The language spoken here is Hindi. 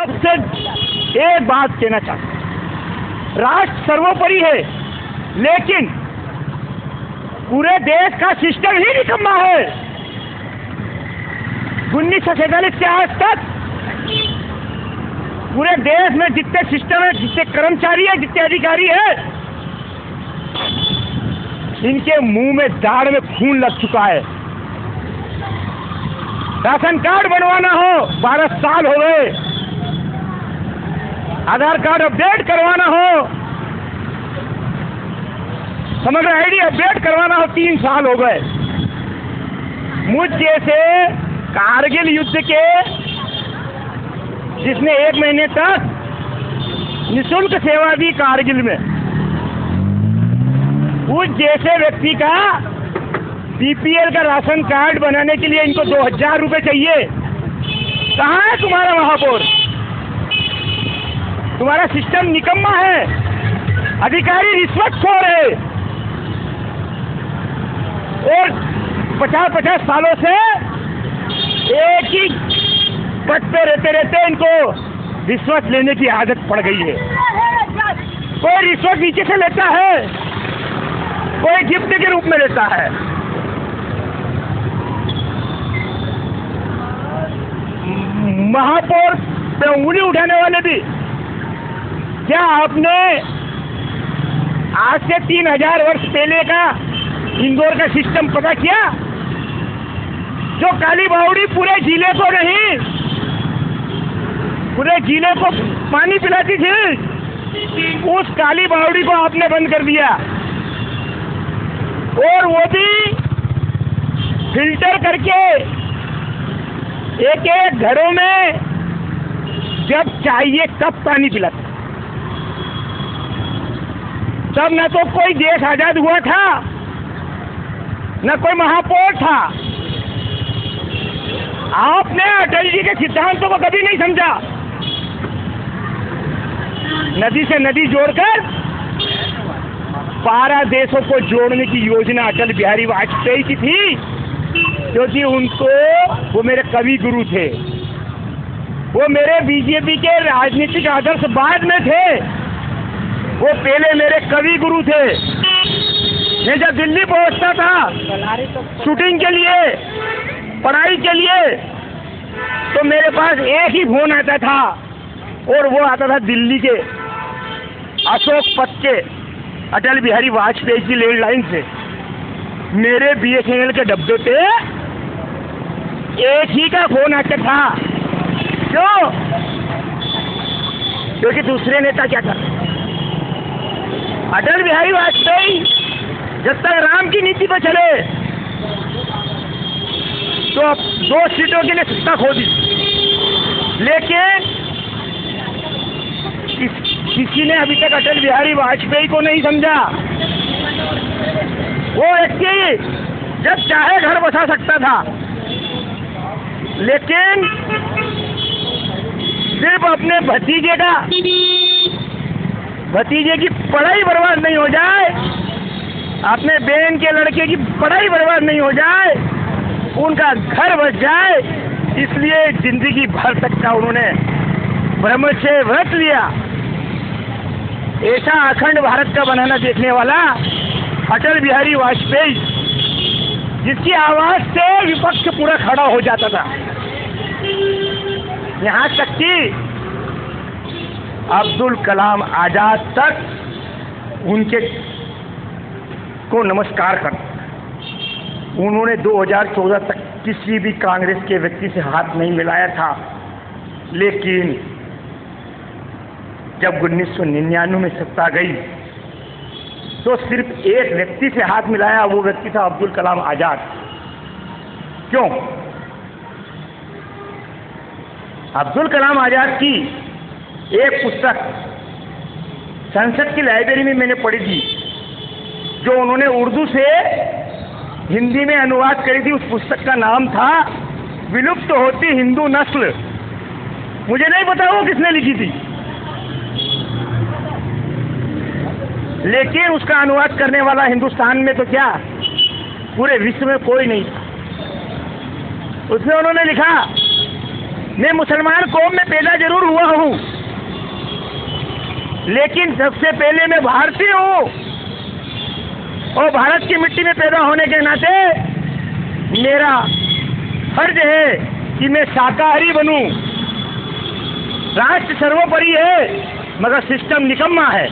सबसे एक बात कहना चाहता हूं, राष्ट्र सर्वोपरि है, लेकिन पूरे देश का सिस्टम ही निकम्मा है। 1947 से आज तक पूरे देश में जितने सिस्टम है, जितने कर्मचारी है, जितने अधिकारी है, इनके मुंह में दाढ़ में खून लग चुका है। राशन कार्ड बनवाना हो 12 साल हो गए, आधार कार्ड अपडेट करवाना हो, समग्र आईडी अपडेट करवाना हो 3 साल हो गए। मुझ जैसे कारगिल युद्ध के जिसने 1 महीने तक निःशुल्क सेवा दी कारगिल में, उस जैसे व्यक्ति का बीपीएल का राशन कार्ड बनाने के लिए इनको 2000 रुपए चाहिए। कहाँ है तुम्हारा महापौर? तुम्हारा सिस्टम निकम्मा है, अधिकारी रिश्वतखोर है और 50-50 सालों से एक ही पद पे रहते इनको रिश्वत लेने की आदत पड़ गई है। कोई रिश्वत नीचे से लेता है, कोई गिफ्ट के रूप में लेता है। महापौर पे उंगली उठाने वाले भी, क्या आपने आज से 3000 वर्ष पहले का इंदौर का सिस्टम पता किया? जो काली बावड़ी पूरे जिले को नहीं, पूरे जिले को पानी पिलाती थी, उस काली बावड़ी को आपने बंद कर दिया, और वो भी फिल्टर करके एक घरों में जब चाहिए तब पानी पिलाते। तब न तो कोई देश आजाद हुआ था, न कोई महापौर था। आपने अटल जी के सिद्धांतों को कभी नहीं समझा। नदी से नदी जोड़कर 12 देशों को जोड़ने की योजना अटल बिहारी वाजपेयी की थी, क्योंकि उनको, वो मेरे कवि गुरु थे, वो मेरे बीजेपी के राजनीतिक आदर्श बाद में थे, वो पहले मेरे कवि गुरु थे। मैं जब दिल्ली पहुंचता था शूटिंग के लिए, पढ़ाई के लिए, तो मेरे पास एक ही फोन आता था, और वो आता था दिल्ली के अशोक पथ के अटल बिहारी वाजपेयी की लैंडलाइन से। मेरे बीएसएनएल के डब्बे पे एक ही का फोन आता था। क्यों? क्योंकि दूसरे नेता क्या करते? अटल बिहारी वाजपेयी जब तक राम की नीति पर चले तो 2 सीटों के लिए सत्ता खो दी, लेकिन किसी ने अभी तक अटल बिहारी वाजपेयी को नहीं समझा। वो व्यक्ति जब चाहे घर बसा सकता था, लेकिन सिर्फ अपने भतीजे की पढ़ाई बर्बाद नहीं हो जाए, अपने बहन के लड़के की पढ़ाई बर्बाद नहीं हो जाए, उनका घर बच जाए, इसलिए जिंदगी भर तक का उन्होंने ब्रह्मचर्य व्रत लिया। ऐसा अखंड भारत का बनाना देखने वाला अटल बिहारी वाजपेयी, जिसकी आवाज से विपक्ष पूरा खड़ा हो जाता था। यहाँ तक कि अब्दुल कलाम आजाद तक उनके को नमस्कार करता। उन्होंने 2014 तक किसी भी कांग्रेस के व्यक्ति से हाथ नहीं मिलाया था, लेकिन जब 1999 में सत्ता गई तो सिर्फ एक व्यक्ति से हाथ मिलाया, वो व्यक्ति था अब्दुल कलाम आजाद। क्यों? अब्दुल कलाम आजाद की एक पुस्तक संसद की लाइब्रेरी में मैंने पढ़ी थी, जो उन्होंने उर्दू से हिंदी में अनुवाद करी थी। उस पुस्तक का नाम था विलुप्त होती हिंदू नस्ल। मुझे नहीं पता वो किसने लिखी थी, लेकिन उसका अनुवाद करने वाला हिंदुस्तान में तो क्या पूरे विश्व में कोई नहीं था। उसमें उन्होंने लिखा मैं मुसलमान कौम में पैदा जरूर हुआ हूँ, लेकिन सबसे पहले मैं भारतीय हूँ, और भारत की मिट्टी में पैदा होने के नाते मेरा फर्ज है कि मैं शाकाहारी बनूं। राष्ट्र सर्वोपरि है, मगर सिस्टम निकम्मा है।